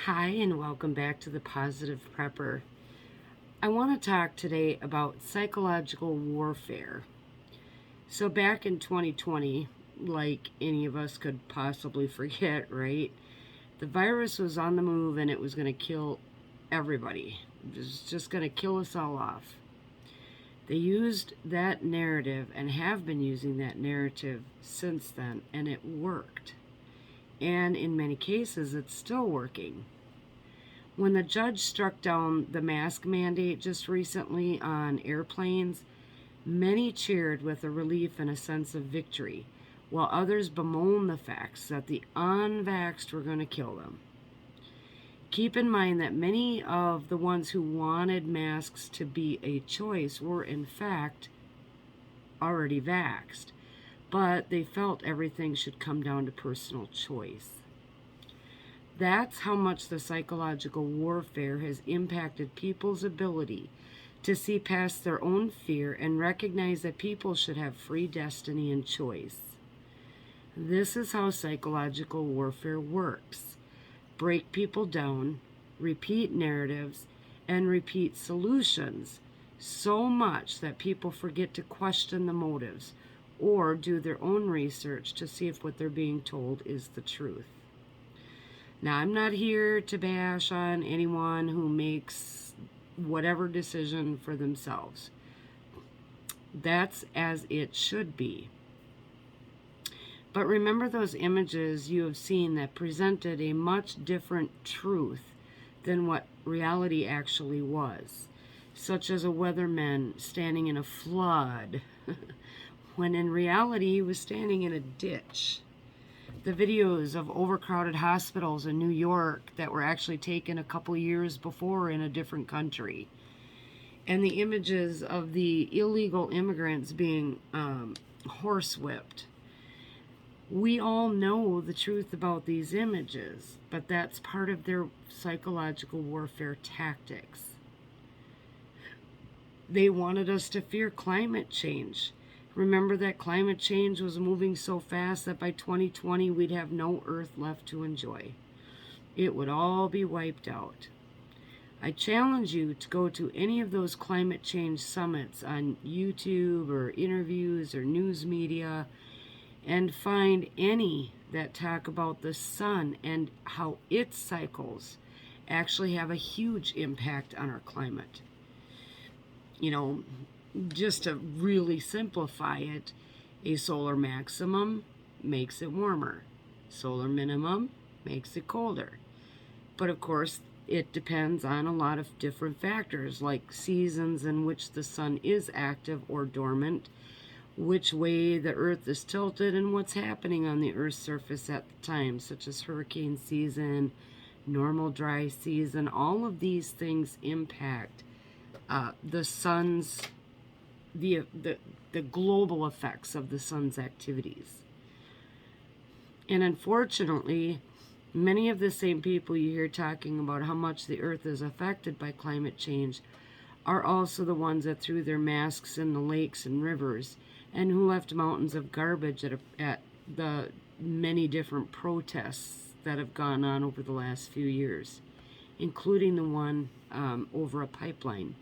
Hi, and welcome back to the Positive Prepper. I want to talk today about psychological warfare. So, back in 2020, like any of us could possibly forget, right? The virus was on the move and it was going to kill everybody. It was just going to kill us all off. They used that narrative and have been using that narrative since then, and it worked. And in many cases, it's still working. When the judge struck down the mask mandate just recently on airplanes, many cheered with a relief and a sense of victory, while others bemoaned the facts that the unvaxxed were going to kill them. Keep in mind that many of the ones who wanted masks to be a choice were, in fact, already vaxxed, but they felt everything should come down to personal choice. That's how much the psychological warfare has impacted people's ability to see past their own fear and recognize that people should have free destiny and choice. This is how psychological warfare works. Break people down, repeat narratives, and repeat solutions so much that people forget to question the motives or do their own research to see if what they're being told is the truth. Now, I'm not here to bash on anyone who makes whatever decision for themselves. That's as it should be. But remember those images you have seen that presented a much different truth than what reality actually was, such as a weatherman standing in a flood, when in reality he was standing in a ditch. The videos of overcrowded hospitals in New York that were actually taken a couple years before in a different country. And the images of the illegal immigrants being horsewhipped. We all know the truth about these images, but that's part of their psychological warfare tactics. They wanted us to fear climate change. Remember that climate change was moving so fast that by 2020 we'd have no earth left to enjoy. It would all be wiped out. I challenge you to go to any of those climate change summits on YouTube or interviews or news media and find any that talk about the sun and how its cycles actually have a huge impact on our climate. You know, just to really simplify it, a solar maximum makes it warmer. Solar minimum makes it colder. But of course, it depends on a lot of different factors like seasons in which the sun is active or dormant, which way the earth is tilted, and what's happening on the earth's surface at the time, such as hurricane season, normal dry season. All of these things impact the sun's the global effects of the sun's activities. And unfortunately, many of the same people you hear talking about how much the earth is affected by climate change are also the ones that threw their masks in the lakes and rivers and who left mountains of garbage at the many different protests that have gone on over the last few years, including the one over a pipeline.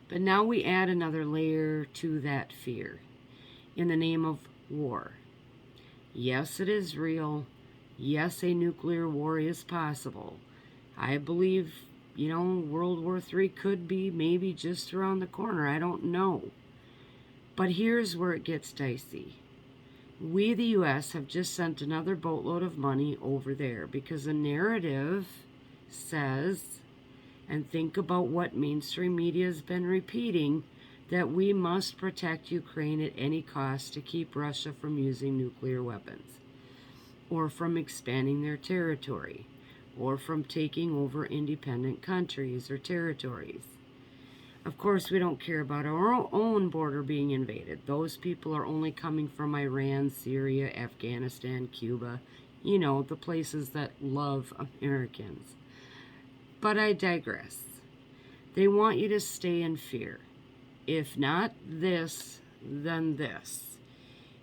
But now we add another layer to that fear in the name of war. Yes, it is real. Yes, a nuclear war is possible. I believe, World War III could be maybe just around the corner. I don't know. But here's where it gets dicey. We, the U.S., have just sent another boatload of money over there because the narrative says, and think about what mainstream media has been repeating, that we must protect Ukraine at any cost to keep Russia from using nuclear weapons, or from expanding their territory, or from taking over independent countries or territories. Of course, we don't care about our own border being invaded. Those people are only coming from Iran, Syria, Afghanistan, Cuba, the places that love Americans. But I digress. They want you to stay in fear. If not this, then this.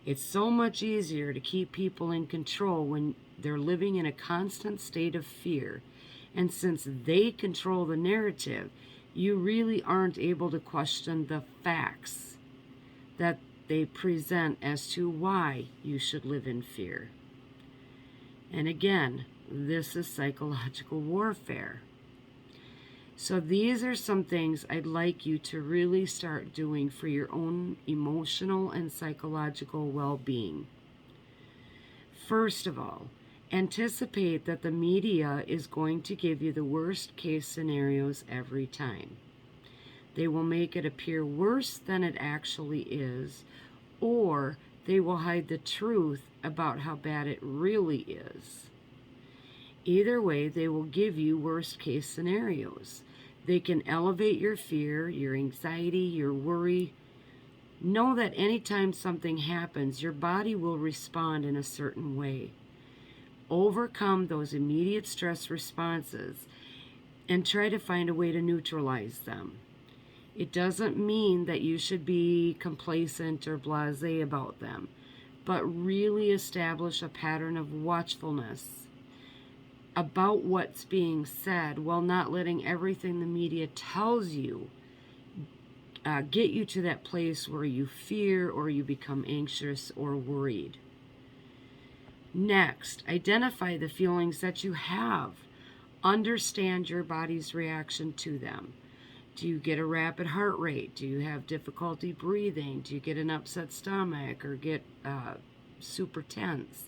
It's so much easier to keep people in control when They're living in a constant state of fear. And since they control the narrative, you really aren't able to question the facts that they present as to why you should live in fear. And again, this is psychological warfare. So these are some things I'd like you to really start doing for your own emotional and psychological well-being. First of all, anticipate that the media is going to give you the worst case scenarios every time. They will make it appear worse than it actually is, or they will hide the truth about how bad it really is. Either way, they will give you worst case scenarios. They can elevate your fear, your anxiety, your worry. Know that anytime something happens, your body will respond in a certain way. Overcome those immediate stress responses and try to find a way to neutralize them. It doesn't mean that you should be complacent or blasé about them, but really establish a pattern of watchfulness about what's being said while not letting everything the media tells you get you to that place where you fear or you become anxious or worried. Next, identify the feelings that you have. Understand your body's reaction to them. Do you get a rapid heart rate? Do you have difficulty breathing? Do you get an upset stomach or get super tense?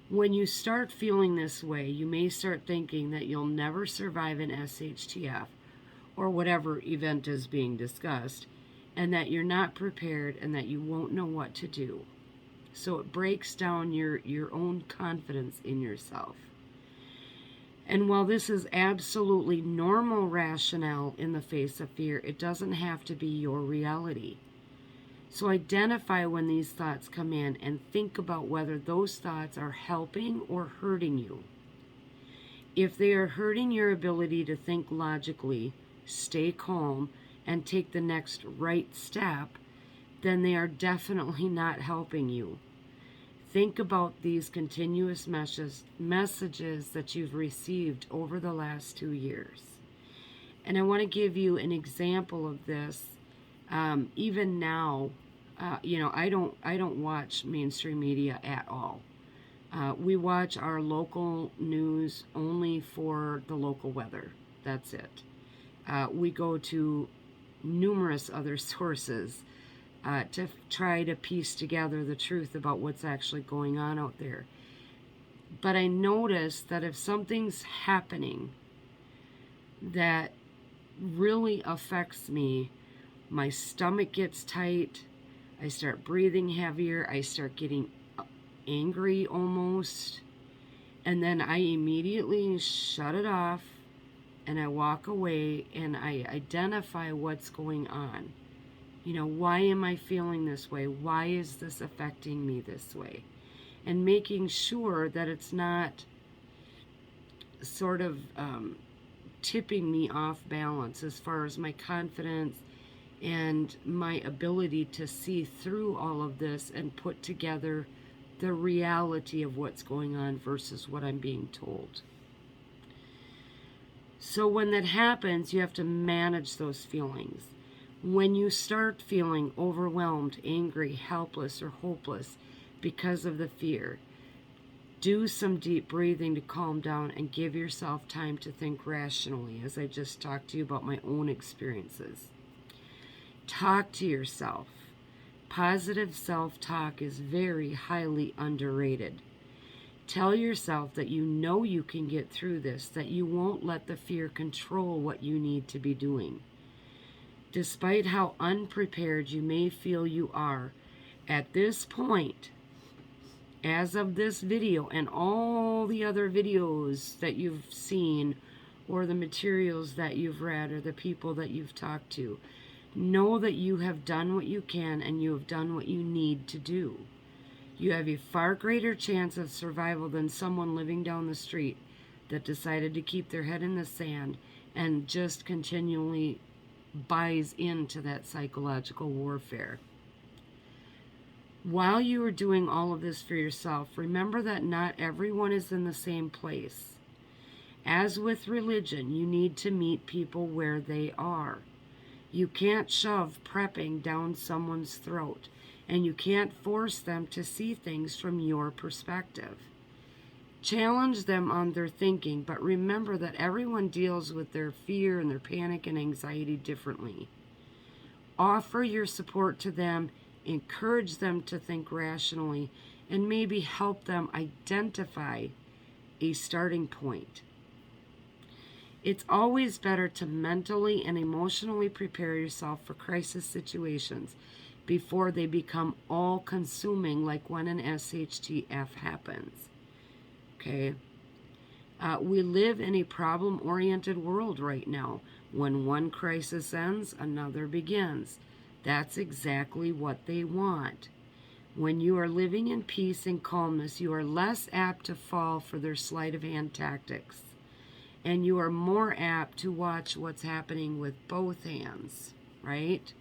When you start feeling this way, you may start thinking that you'll never survive an SHTF or whatever event is being discussed, and that you're not prepared and that you won't know what to do. So it breaks down your own confidence in yourself. And while this is absolutely normal rationale in the face of fear, it doesn't have to be your reality. So identify when these thoughts come in and think about whether those thoughts are helping or hurting you. If they are hurting your ability to think logically, stay calm, and take the next right step, then they are definitely not helping you. Think about these continuous messages that you've received over the last 2 years. And I want to give you an example of this. Even now, I don't watch mainstream media at all. We watch our local news only for the local weather. That's it. We go to numerous other sources to try to piece together the truth about what's actually going on out there. But I notice that if something's happening that really affects me, my stomach gets tight, I start breathing heavier, I start getting angry almost, and then I immediately shut it off and I walk away and I identify what's going on. Why am I feeling this way? Why is this affecting me this way? And making sure that it's not sort of tipping me off balance as far as my confidence and my ability to see through all of this and put together the reality of what's going on versus what I'm being told. So when that happens, you have to manage those feelings. When you start feeling overwhelmed, angry, helpless, or hopeless because of the fear, do some deep breathing to calm down and give yourself time to think rationally, as I just talked to you about my own experiences. Talk to yourself. Positive self-talk is very highly underrated. Tell yourself that you know you can get through this, that you won't let the fear control what you need to be doing. Despite how unprepared you may feel you are, at this point, as of this video and all the other videos that you've seen or the materials that you've read or the people that you've talked to, know that you have done what you can and you have done what you need to do. You have a far greater chance of survival than someone living down the street that decided to keep their head in the sand and just continually buys into that psychological warfare. While you are doing all of this for yourself, remember that not everyone is in the same place. As with religion, you need to meet people where they are. You can't shove prepping down someone's throat, and you can't force them to see things from your perspective. Challenge them on their thinking, but remember that everyone deals with their fear and their panic and anxiety differently. Offer your support to them, encourage them to think rationally, and maybe help them identify a starting point. It's always better to mentally and emotionally prepare yourself for crisis situations before they become all-consuming, like when an SHTF happens. Okay? We live in a problem-oriented world right now. When one crisis ends, another begins. That's exactly what they want. When you are living in peace and calmness, you are less apt to fall for their sleight-of-hand tactics. And you are more apt to watch what's happening with both hands, right?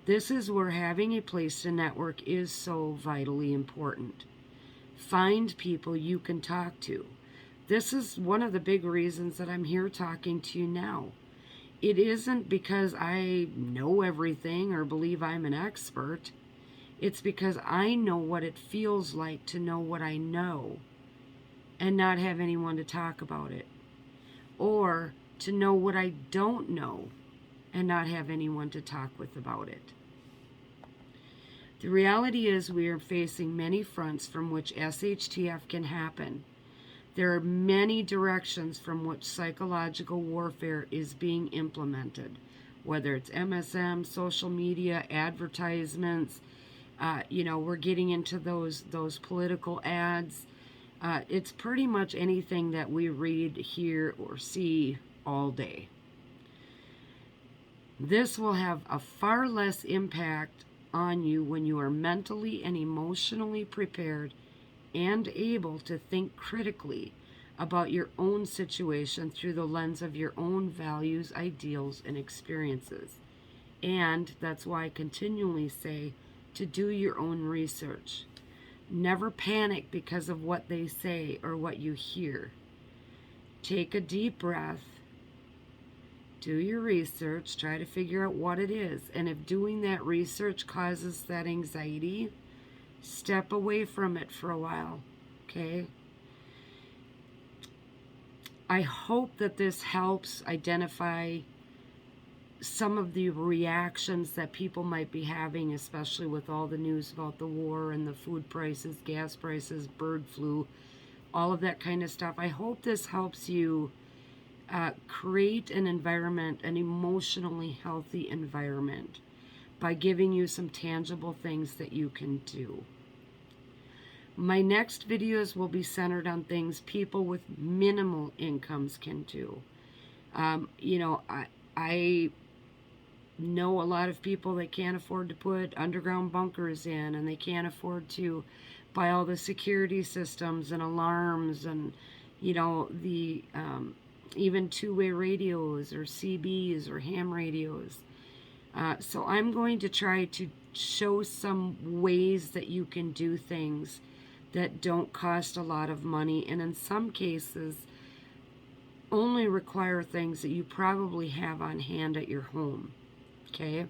This is where having a place to network is so vitally important. Find people you can talk to. This is one of the big reasons that I'm here talking to you now. It isn't because I know everything or believe I'm an expert. It's because I know what it feels like to know what I know and not have anyone to talk about it. Or to know what I don't know and not have anyone to talk with about it. The reality is we are facing many fronts from which SHTF can happen. There are many directions from which psychological warfare is being implemented, whether it's MSM, social media, advertisements. We're getting into those political ads. It's pretty much anything that we read, hear, or see all day. This will have a far less impact on you when you are mentally and emotionally prepared and able to think critically about your own situation through the lens of your own values, ideals, and experiences. And that's why I continually say to do your own research. Never panic because of what they say or what you hear. Take a deep breath. Do your research. Try to figure out what it is. And if doing that research causes that anxiety, step away from it for a while. Okay? I hope that this helps identify some of the reactions that people might be having, especially with all the news about the war and the food prices, gas prices, bird flu, all of that kind of stuff. I hope this helps you create an environment, an emotionally healthy environment, by giving you some tangible things that you can do. My next videos will be centered on things people with minimal incomes can do. I know a lot of people that can't afford to put underground bunkers in, and they can't afford to buy all the security systems and alarms and, the even two-way radios or CBs or ham radios. So I'm going to try to show some ways that you can do things that don't cost a lot of money, and in some cases only require things that you probably have on hand at your home. Okay?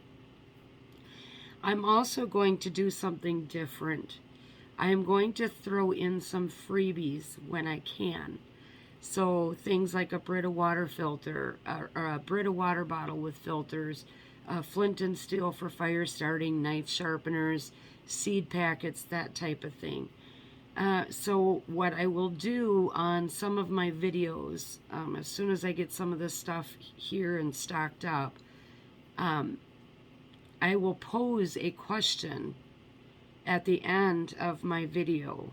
I'm also going to do something different. I am going to throw in some freebies when I can. So things like a Brita water filter, or a Brita water bottle with filters, flint and steel for fire starting, knife sharpeners, seed packets, that type of thing. So what I will do on some of my videos, as soon as I get some of this stuff here and stocked up, I will pose a question at the end of my video.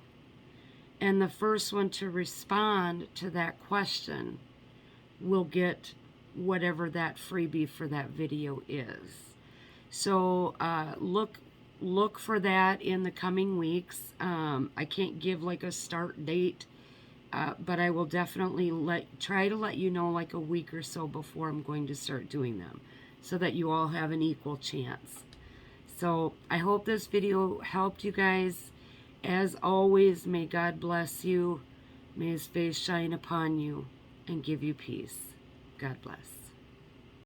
And the first one to respond to that question will get whatever that freebie for that video is. So look for that in the coming weeks. I can't give like a start date, but I will definitely try to let you know like a week or so before I'm going to start doing them, so that you all have an equal chance. So I hope this video helped you guys. As always, may God bless you. May his face shine upon you and give you peace. God bless.